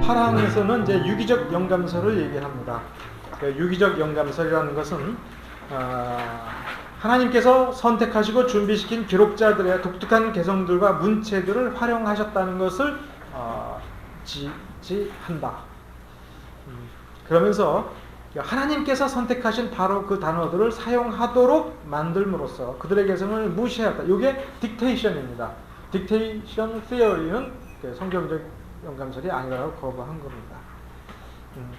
8항에서는 이제 유기적 영감설을 얘기합니다. 유기적 영감설이라는 것은 하나님께서 선택하시고 준비시킨 기록자들의 독특한 개성들과 문체들을 활용하셨다는 것을 지지한다. 그러면서 하나님께서 선택하신 바로 그 단어들을 사용하도록 만들므로써 그들의 개성을 무시하였다. 이게 딕테이션입니다. 딕테이션 티어리는 성경적 영감설이 아니라고 거부한 겁니다.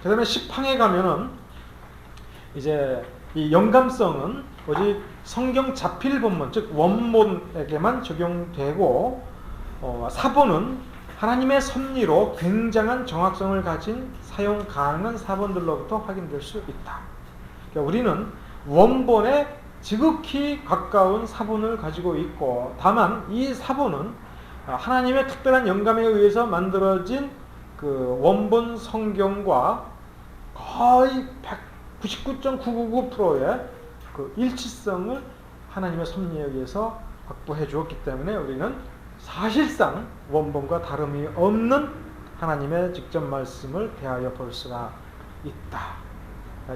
그 다음에 10항에 가면은 이제 이 영감성은 오직 성경 자필 본문, 즉 원본에게만 적용되고 사본은 하나님의 섭리로 굉장한 정확성을 가진 사용 가능한 사본들로부터 확인될 수 있다. 그러니까 우리는 원본에 지극히 가까운 사본을 가지고 있고, 다만 이 사본은 하나님의 특별한 영감에 의해서 만들어진 그 원본 성경과 거의 99.999%의 그 일치성을 하나님의 섭리에 의해서 확보해 주었기 때문에 우리는 사실상 원본과 다름이 없는 하나님의 직접 말씀을 대하여 볼 수가 있다.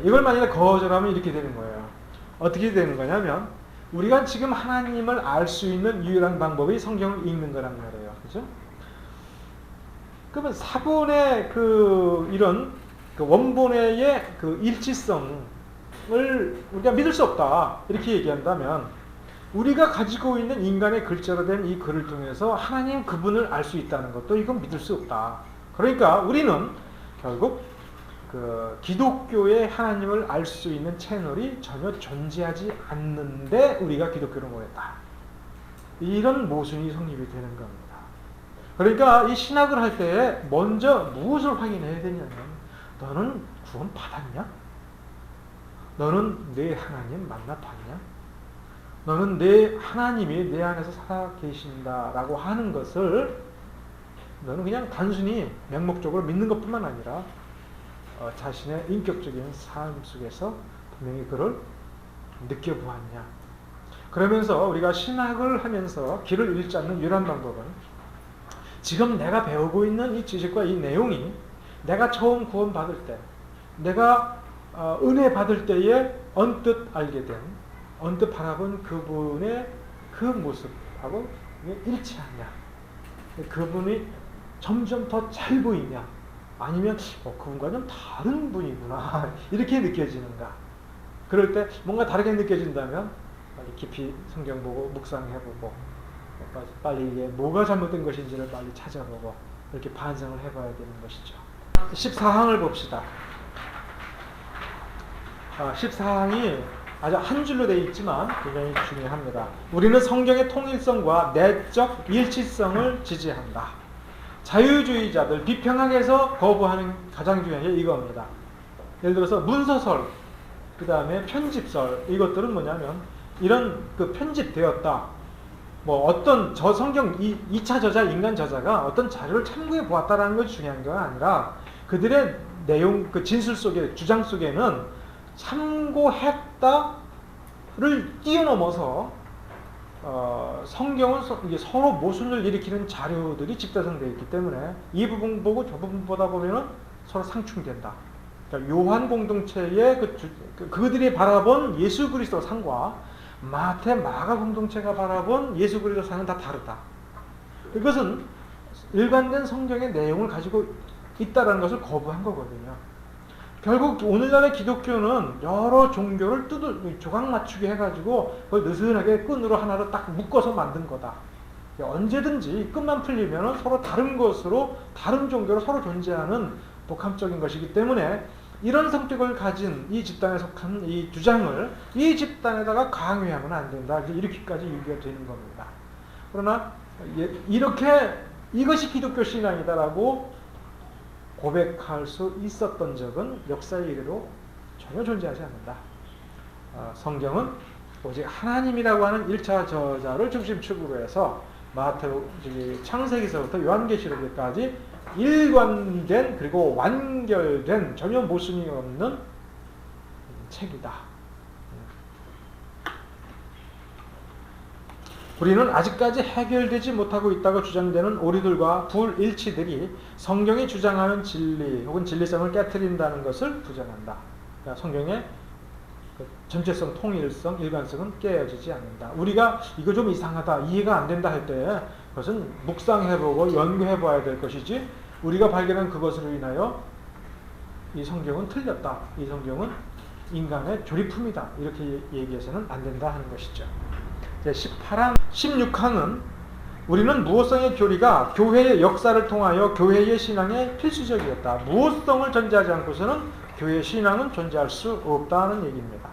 이걸 만약에 거절하면 이렇게 되는 거예요. 어떻게 되는 거냐면 우리가 지금 하나님을 알 수 있는 유일한 방법이 성경을 읽는 거란 말이에요. 그죠? 그러면 사본의 이런 원본의 그 일치성을 우리가 믿을 수 없다. 이렇게 얘기한다면 우리가 가지고 있는 인간의 글자로 된 이 글을 통해서 하나님 그분을 알 수 있다는 것도 이건 믿을 수 없다. 그러니까 우리는 결국 그 기독교의 하나님을 알 수 있는 채널이 전혀 존재하지 않는데 우리가 기독교를 모였다. 이런 모순이 성립이 되는 겁니다. 그러니까 이 신학을 할 때 먼저 무엇을 확인해야 되냐면 너는 구원 받았냐? 너는 내 하나님 만나봤냐? 너는 내 하나님이 내 안에서 살아 계신다라고 하는 것을 너는 그냥 단순히 맹목적으로 믿는 것뿐만 아니라 자신의 인격적인 삶 속에서 분명히 그를 느껴보았냐. 그러면서 우리가 신학을 하면서 길을 잃지 않는 유일한 방법은 지금 내가 배우고 있는 이 지식과 이 내용이 내가 처음 구원받을 때, 내가 은혜 받을 때에 언뜻 알게 된, 언뜻 바라본 그분의 그 모습하고 일치하냐. 그분이 점점 더 잘 보이냐. 아니면 그분과 좀 다른 분이구나. 이렇게 느껴지는가. 그럴 때 뭔가 다르게 느껴진다면 깊이 성경 보고 묵상해보고 빨리 이게 뭐가 잘못된 것인지를 빨리 찾아보고 이렇게 반성을 해봐야 되는 것이죠. 14항을 봅시다. 14항이 아주 한 줄로 되어 있지만 굉장히 중요합니다. 우리는 성경의 통일성과 내적 일치성을 지지한다. 자유주의자들, 비평학에서 거부하는 가장 중요한 게 이겁니다. 예를 들어서 문서설, 그 다음에 편집설, 이것들은 뭐냐면 이런 그 편집되었다. 뭐 어떤 성경 2차 저자, 인간 저자가 어떤 자료를 참고해 보았다라는 것이 중요한 게 아니라 그들의 내용, 그 진술 속에, 주장 속에는 참고했다를 뛰어넘어서 성경은 이게 서로 모순을 일으키는 자료들이 집다성되어 있기 때문에 이 부분 보고 저 부분 보다 보면 서로 상충된다. 그러니까 요한 공동체의 그들이 바라본 예수 그리스도 상과 마태, 마가 공동체가 바라본 예수 그리스도 상은 다 다르다. 이것은 일관된 성경의 내용을 가지고 있다는 것을 거부한 거거든요. 결국 오늘날의 기독교는 여러 종교를 조각 맞추기 해가지고 그걸 느슨하게 끈으로 하나로 딱 묶어서 만든 거다. 언제든지 끈만 풀리면 서로 다른 것으로, 다른 종교로 서로 존재하는 복합적인 것이기 때문에 이런 성격을 가진 이 집단에 속한 이 주장을 이 집단에다가 강요하면 안 된다. 이렇게까지 얘기가 되는 겁니다. 그러나 이것이 기독교 신앙이다라고 고백할 수 있었던 적은 역사의 이래로 전혀 존재하지 않는다. 성경은 오직 하나님이라고 하는 1차 저자를 중심축으로 해서 창세기서부터 요한계시록까지 일관된 그리고 완결된 전혀 모순이 없는 책이다. 우리는 아직까지 해결되지 못하고 있다고 주장되는 오류들과 불일치들이 성경이 주장하는 진리 혹은 진리성을 깨트린다는 것을 부정한다. 그러니까 성경의 전체성, 통일성, 일관성은 깨어지지 않는다. 우리가 이거 좀 이상하다, 이해가 안 된다 할 때 그것은 묵상해보고 연구해봐야 될 것이지 우리가 발견한 그것으로 인하여 이 성경은 틀렸다, 이 성경은 인간의 조리품이다, 이렇게 얘기해서는 안 된다 하는 것이죠. 18항, 16항은 우리는 무엇성의 교리가 교회의 역사를 통하여 교회의 신앙에 필수적이었다. 무엇성을 전제하지 않고서는 교회의 신앙은 존재할 수 없다는 얘기입니다.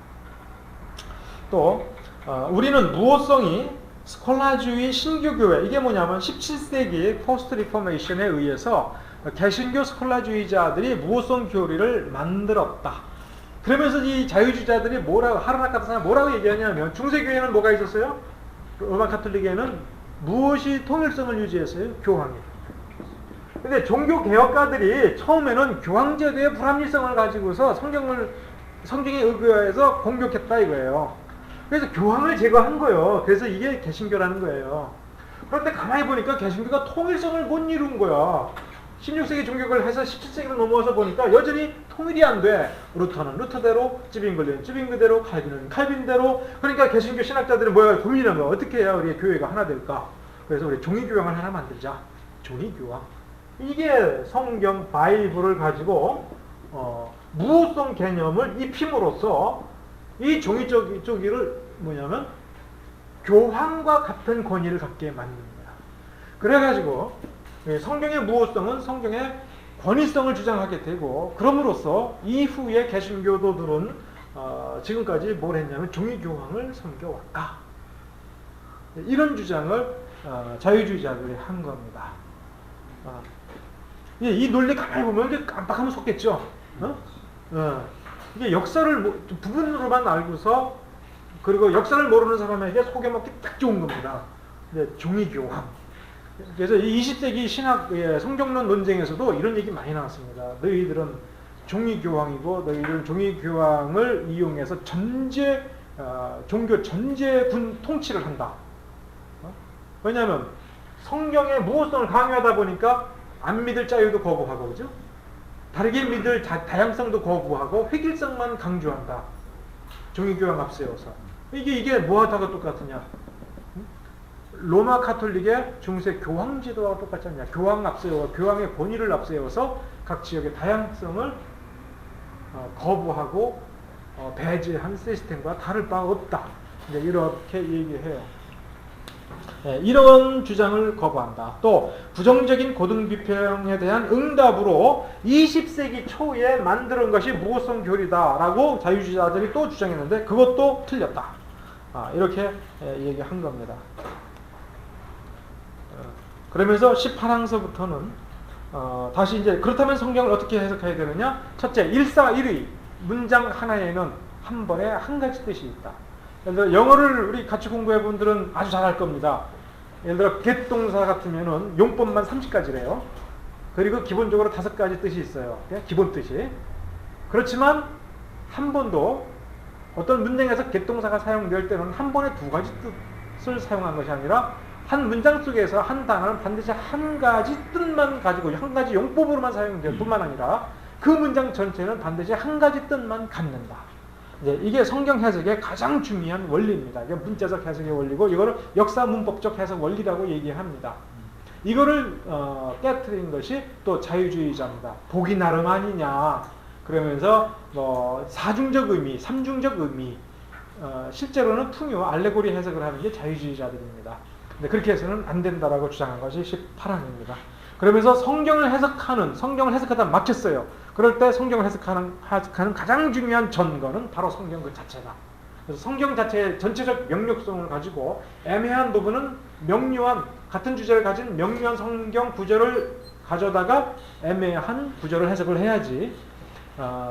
또 우리는 무엇성이 스콜라주의 신교교회, 이게 뭐냐면 17세기 포스트 리포메이션에 의해서 개신교 스콜라주의자들이 무엇성 교리를 만들었다. 그러면서 이 자유주의자들이 뭐라고, 하르나카타사가 뭐라고 얘기하냐면, 중세교회는 뭐가 있었어요? 로마 카톨릭에는 무엇이 통일성을 유지했어요? 교황이. 근데 종교개혁가들이 처음에는 교황제도의 불합리성을 가지고서 성경에 의거해서 공격했다 이거예요. 그래서 교황을 제거한 거예요. 그래서 이게 개신교라는 거예요. 그런데 가만히 보니까 개신교가 통일성을 못 이룬 거야. 16세기 종교를 해서 17세기로 넘어와서 보니까 여전히 통일이 안 돼. 루터는 루터대로, 찌빙글리는 찌빙그대로, 칼빈은 칼빈대로. 그러니까 개신교 신학자들이 뭐야 고민하는 거야. 어떻게 해야 우리 교회가 하나 될까? 그래서 우리 종이교황을 하나 만들자. 종이교황. 이게 성경 바이블을 가지고 무호성 개념을 입힘으로써 이 종이쪽이를 뭐냐면 교황과 같은 권위를 갖게 만듭니다. 그래가지고 성경의 무호성은 성경의 권위성을 주장하게 되고, 그럼으로써 이후에 개신교도들은 지금까지 뭘 했냐면 종이교황을 섬겨왔다. 이런 주장을 자유주의자들이 한 겁니다. 이 논리 가만히 보면 이게 깜빡하면 속겠죠. 이게 역사를 부분으로만 알고서, 그리고 역사를 모르는 사람에게 속여먹기 딱 좋은 겁니다. 종이교황. 그래서 이 20세기 신학 성경론 논쟁에서도 이런 얘기 많이 나왔습니다. 너희들은 종이교황이고 너희들은 종이교황을 이용해서 종교 전제군 통치를 한다. 왜냐하면 성경의 무호성을 강요하다 보니까 안 믿을 자유도 거부하고, 그죠? 다르게 믿을 다양성도 거부하고 획일성만 강조한다. 종이교황 앞세워서. 이게 뭐하다가 똑같으냐? 로마 카톨릭의 중세 교황 제도와 똑같지 않냐? 교황 앞세워, 교황의 권위를 앞세워서 각 지역의 다양성을 거부하고 배제한 시스템과 다를 바 없다. 이렇게 얘기해요. 이런 주장을 거부한다. 또 부정적인 고등비평에 대한 응답으로 20세기 초에 만드는 것이 무호성 교리다라고 자유주의자들이 또 주장했는데 그것도 틀렸다. 이렇게 얘기한 겁니다. 그러면서 18항서부터는 다시 이제 그렇다면 성경을 어떻게 해석해야 되느냐? 첫째, 일사일의 문장 하나에는 한 번에 한 가지 뜻이 있다. 예를 들어 영어를 우리 같이 공부해 본 분들은 아주 잘할 겁니다. 예를 들어 get 동사 같으면은 용법만 30가지래요. 그리고 기본적으로 5가지 뜻이 있어요. 기본 뜻이. 그렇지만 한 번도 어떤 문장에서 get 동사가 사용될 때는 한 번에 2가지 뜻을 사용한 것이 아니라 한 문장 속에서 한 단어는 반드시 한 가지 뜻만 가지고 한 가지 용법으로만 사용될 뿐만 아니라 그 문장 전체는 반드시 한 가지 뜻만 갖는다. 이게 성경 해석의 가장 중요한 원리입니다. 이게 문자적 해석의 원리고 이거를 역사 문법적 해석 원리라고 얘기합니다. 이거를 깨트린 것이 또 자유주의자입니다. 복이 나름 아니냐. 그러면서 사중적 의미, 삼중적 의미, 실제로는 풍요, 알레고리 해석을 하는 게 자유주의자들입니다. 근데 그렇게 해서는 안 된다라고 주장한 것이 18항입니다. 그러면서 성경을 해석하다 막혔어요. 그럴 때 성경을 해석하는 가장 중요한 전거는 바로 성경 그 자체다. 그래서 성경 자체의 전체적 명료성을 가지고 애매한 부분은 같은 주제를 가진 명료한 성경 구절을 가져다가 애매한 구절을 해석을 해야지,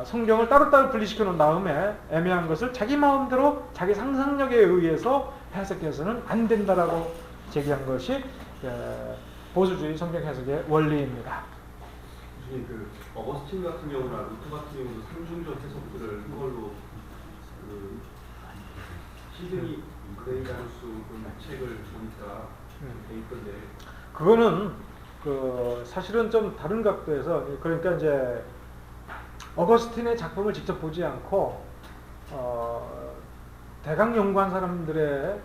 성경을 따로따로 분리시켜 놓은 다음에 애매한 것을 자기 마음대로 자기 상상력에 의해서 해석해서는 안 된다라고 제기한 것이 보수주의 성경 해석의 원리입니다. 그 어거스틴 같은 경우나 루터 같은 경우도 삼중적 해석들을 그걸로 시드니 그레이 잔수 그 책을 보니까 돼 있던데. 그거는 그 사실은 좀 다른 각도에서, 그러니까 이제 어거스틴의 작품을 직접 보지 않고 대강 연구한 사람들의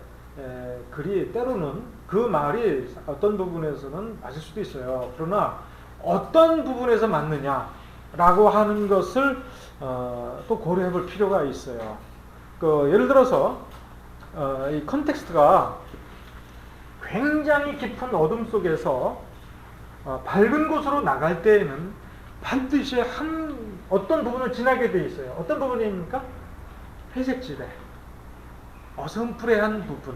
글이 때로는 그 말이 어떤 부분에서는 맞을 수도 있어요. 그러나 어떤 부분에서 맞느냐라고 하는 것을 또 고려해 볼 필요가 있어요. 그 예를 들어서 이 컨텍스트가 굉장히 깊은 어둠 속에서 밝은 곳으로 나갈 때에는 반드시 어떤 부분을 지나게 돼 있어요. 어떤 부분입니까? 회색 지대, 어슴푸레한 부분.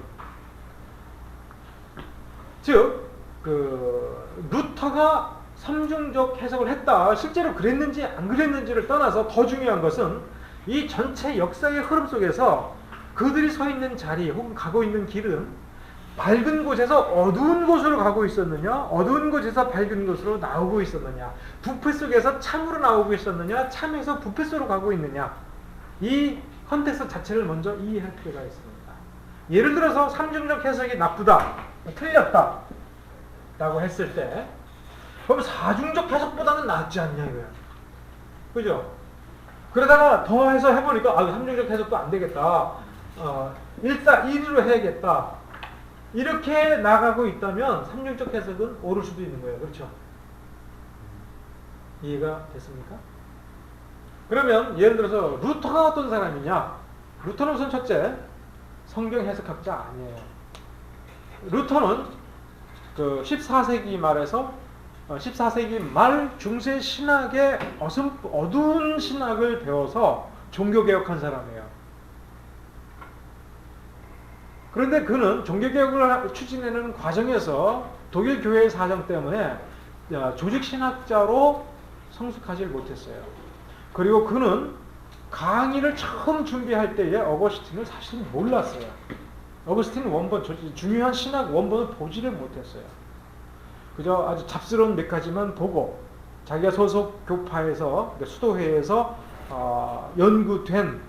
즉, 루터가 삼중적 해석을 했다. 실제로 그랬는지 안 그랬는지를 떠나서 더 중요한 것은 이 전체 역사의 흐름 속에서 그들이 서 있는 자리 혹은 가고 있는 길은 밝은 곳에서 어두운 곳으로 가고 있었느냐, 어두운 곳에서 밝은 곳으로 나오고 있었느냐, 부패 속에서 참으로 나오고 있었느냐, 참에서 부패 속으로 가고 있느냐, 이 컨텍스트 자체를 먼저 이해할 필요가 있습니다. 예를 들어서 삼중적 해석이 나쁘다, 틀렸다 라고 했을 때 그럼 사중적 해석보다는 낫지 않냐 이거야. 그죠? 그러다가 더 해서 해보니까 삼중적 해석도 안 되겠다, 일사일의로 해야겠다, 이렇게 나가고 있다면 삼중적 해석은 옳을 수도 있는 거예요. 그렇죠? 이해가 됐습니까? 그러면 예를 들어서 루터가 어떤 사람이냐? 루터는 우선 첫째, 성경 해석학자 아니에요. 루터는 그 14세기 말에서 14세기 말 중세 신학의 어두운 신학을 배워서 종교개혁한 사람이에요. 그런데 그는 종교개혁을 추진하는 과정에서 독일 교회의 사정 때문에 조직신학자로 성숙하지 못했어요. 그리고 그는 강의를 처음 준비할 때에 어거스틴을 사실 몰랐어요. 어거스틴 원본, 중요한 신학 원본을 보지를 못했어요. 그저 아주 잡스러운 몇 가지만 보고 자기가 소속 교파에서, 수도회에서 연구된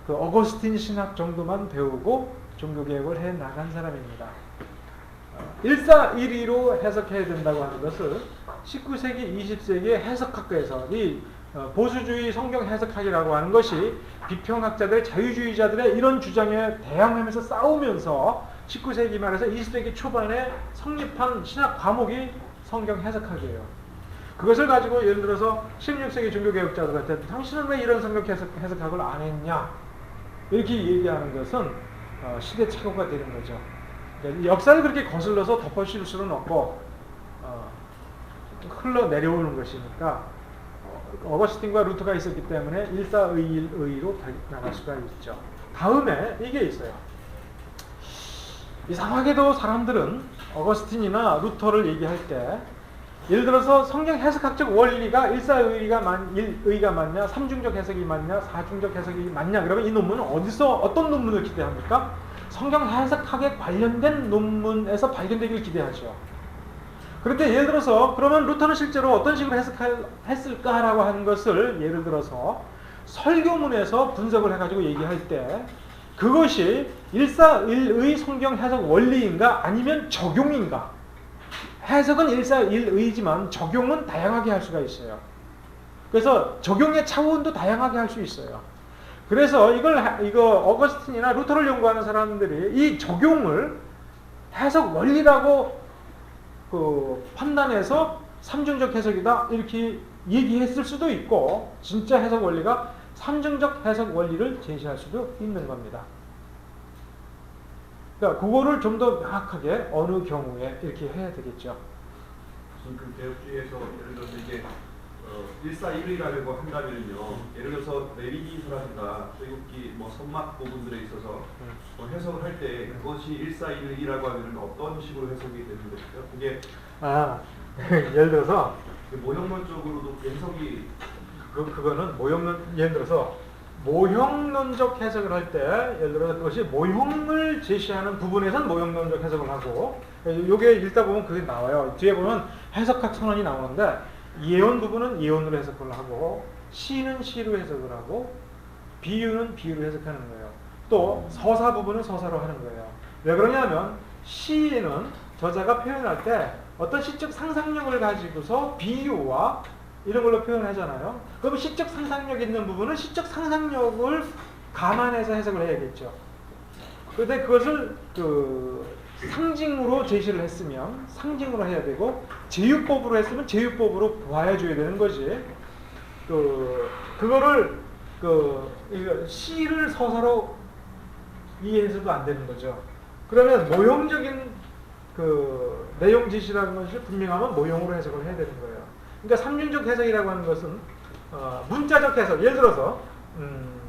그 어거스틴 신학 정도만 배우고 종교개혁을 해 나간 사람입니다. 일사일의로 해석해야 된다고 하는 것을 19세기, 20세기의 해석학에서 이 보수주의 성경 해석학이라고 하는 것이 비평학자들, 자유주의자들의 이런 주장에 대항하면서 싸우면서 19세기 말에서 20세기 초반에 성립한 신학 과목이 성경 해석학이에요. 그것을 가지고 예를 들어서 16세기 종교개혁자들한테 당신은 왜 이런 성경 해석학을 안 했냐? 이렇게 얘기하는 것은 시대착오가 되는 거죠. 그러니까 역사를 그렇게 거슬러서 덮어씌울 수는 없고 흘러내려오는 것이니까 어거스틴과 루터가 있었기 때문에 일사의의로 나갈 수가 있죠. 다음에 이게 있어요. 이상하게도 사람들은 어거스틴이나 루터를 얘기할 때 예를 들어서 성경 해석학적 원리가 일사의의가 맞냐, 삼중적 해석이 맞냐, 사중적 해석이 맞냐, 그러면 이 논문은 어떤 논문을 기대합니까? 성경 해석학에 관련된 논문에서 발견되길 기대하죠. 그런데 예를 들어서 그러면 루터는 실제로 어떤 식으로 해석했을까라고 하는 것을 예를 들어서 설교문에서 분석을 해가지고 얘기할 때 그것이 일사일의 성경 해석 원리인가 아니면 적용인가? 해석은 일사일의지만 적용은 다양하게 할 수가 있어요. 그래서 적용의 차원도 다양하게 할 수 있어요. 그래서 이거 어거스틴이나 루터를 연구하는 사람들이 이 적용을 해석 원리라고 판단해서 삼중적 해석이다 이렇게 얘기했을 수도 있고, 진짜 해석 원리가 삼중적 해석 원리를 제시할 수도 있는 겁니다. 그러니까 그거를 좀 더 명확하게 어느 경우에 이렇게 해야 되겠죠. 그 개혁주의에서 예를 들어서 이게 일사일의라고 한다면요, 예를 들어서 레위기서라든가 출애굽기 선막 부분들에 있어서 해석을 할 때 그것이 일사일의라고 하면 어떤 식으로 해석이 되는 것이죠? 그게 예를 들어서 모형론적으로도 해석이 그거는 예를 들어서 모형론적 해석을 할 때 예를 들어서 그것이 모형을 제시하는 부분에선 모형론적 해석을 하고, 요게 읽다 보면 그게 나와요. 뒤에 보면 해석학 선언이 나오는데 예언 부분은 예언으로 해석을 하고, 시는 시로 해석을 하고, 비유는 비유로 해석하는 거예요. 또 서사 부분은 서사로 하는 거예요. 왜 그러냐면 시는 저자가 표현할 때 어떤 시적 상상력을 가지고서 비유와 이런 걸로 표현하잖아요. 그럼 시적 상상력 있는 부분은 시적 상상력을 감안해서 해석을 해야겠죠. 그런데 그것을 상징으로 제시를 했으면 상징으로 해야 되고 제유법으로 했으면 제유법으로 보아줘야 되는 거지. 그거를 시를 서사로 이해해서도 안 되는 거죠. 그러면 모형적인 내용 지시라는 것이 분명하면 모형으로 해석을 해야 되는 거예요. 그러니까 삼륜적 해석이라고 하는 것은 문자적 해석. 예를 들어서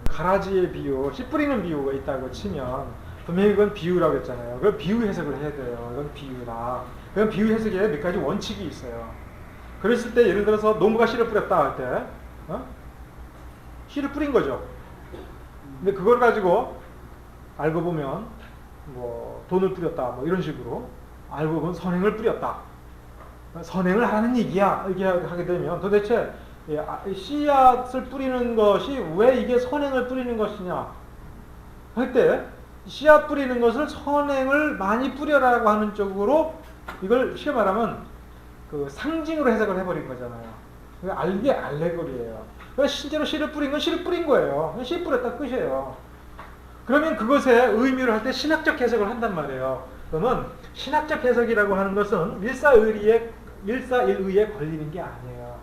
가라지의 비유, 씨 뿌리는 비유가 있다고 치면 분명히 그건 비유라고 했잖아요. 그건 비유 해석을 해야 돼요. 이건 비유다. 그건 비유 해석에 몇 가지 원칙이 있어요. 그랬을 때 예를 들어서 농부가 씨를 뿌렸다 할 때 씨를 뿌린 거죠. 근데 그걸 가지고 알고 보면 뭐 돈을 뿌렸다 뭐 이런 식으로 알고 보면 선행을 뿌렸다. 선행을 하는 얘기야. 이렇게 하게 되면 도대체 씨앗을 뿌리는 것이 왜 이게 선행을 뿌리는 것이냐 할 때 씨앗 뿌리는 것을 선행을 많이 뿌려라고 하는 쪽으로 이걸 쉽게 말하면 상징으로 해석을 해버린 거잖아요. 이게 알레고리예요. 실제로 씨를 뿌린 건 씨를 뿌린 거예요. 씨 뿌렸다 끝이에요. 그러면 그것의 의미를 할 때 신학적 해석을 한단 말이에요. 그러면 신학적 해석이라고 하는 것은 일사일의에 걸리는 게 아니에요.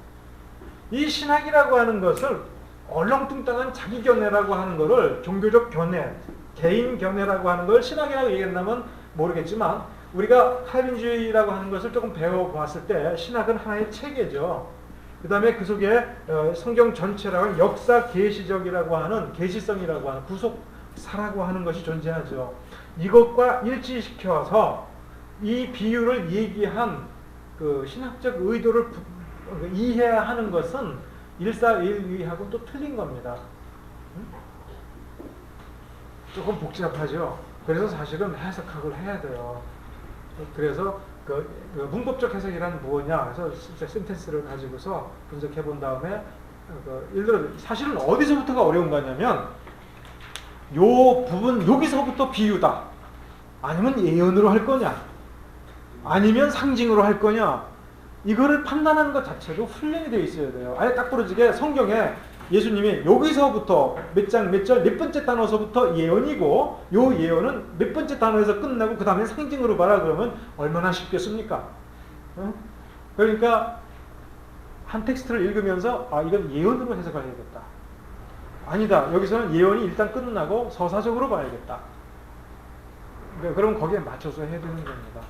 이 신학이라고 하는 것을 얼렁뚱땅한 자기 견해라고 하는 것을 종교적 견해, 개인 견해라고 하는 걸 신학이라고 얘기한다면 모르겠지만 우리가 칼빈주의라고 하는 것을 조금 배워보았을 때 신학은 하나의 체계죠. 그 다음에 그 속에 성경 전체라고 하는 역사 계시적이라고 하는 계시성이라고 하는 구속사라고 하는 것이 존재하죠. 이것과 일치시켜서 이 비유를 얘기한 신학적 의도를 이해하는 것은 일사일의하고 또 틀린 겁니다. 조금 복잡하죠. 그래서 사실은 해석학을 해야 돼요. 그래서 문법적 해석이란 뭐냐 해서 진짜 센텐스를 가지고서 분석해 본 다음에 예를 들어 사실은 어디서부터가 어려운 거냐면 요 부분 여기서부터 비유다 아니면 예언으로 할 거냐 아니면 상징으로 할 거냐 이거를 판단하는 것 자체도 훈련이 되어 있어야 돼요. 아예 딱 부러지게 성경에 예수님이 여기서부터 몇 장 몇 절 몇 번째 단어서부터 예언이고 요 예언은 몇 번째 단어에서 끝나고 그 다음에 상징으로 봐라 그러면 얼마나 쉽겠습니까? 그러니까 한 텍스트를 읽으면서 이건 예언으로 해석을 해야겠다. 아니다. 여기서는 예언이 일단 끝나고 서사적으로 봐야겠다. 그럼 거기에 맞춰서 해야 되는 겁니다.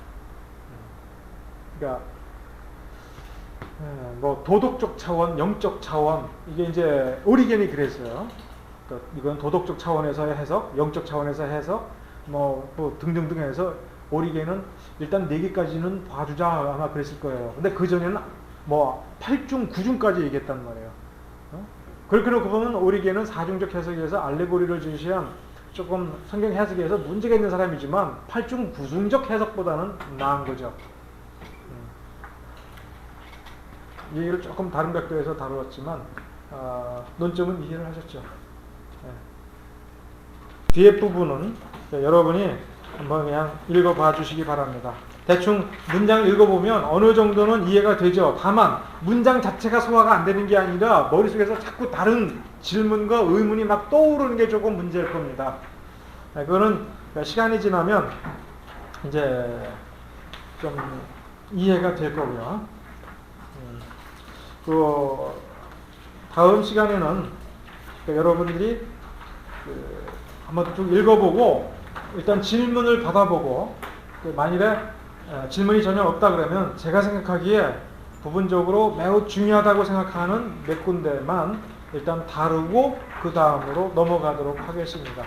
그러니까 뭐 도덕적 차원, 영적 차원 이게 이제 오리겐이 그랬어요. 이건 도덕적 차원에서의 해석, 영적 차원에서의 해석, 뭐 등등등 해서 오리겐은 일단 4개까지는 봐주자 아마 그랬을 거예요. 근데 그 전에는 뭐 8중, 9중까지 얘기했단 말이에요. 그렇게 놓고 보면 오리겐은 사중적 해석에서 알레고리를 제시한 조금 성경 해석에서 문제가 있는 사람이지만 8중, 9중적 해석보다는 나은 거죠. 이 얘기를 조금 다른 각도에서 다루었지만 논점은 이해를 하셨죠. 뒤에 부분은 여러분이 한번 그냥 읽어봐 주시기 바랍니다. 대충 문장을 읽어보면 어느 정도는 이해가 되죠. 다만 문장 자체가 소화가 안 되는 게 아니라 머릿속에서 자꾸 다른 질문과 의문이 막 떠오르는 게 조금 문제일 겁니다. 그거는 시간이 지나면 이제 좀 이해가 될 거고요. 다음 시간에는 여러분들이 한번 좀 읽어보고 일단 질문을 받아보고 만일에 질문이 전혀 없다 그러면 제가 생각하기에 부분적으로 매우 중요하다고 생각하는 몇 군데만 일단 다루고 그 다음으로 넘어가도록 하겠습니다.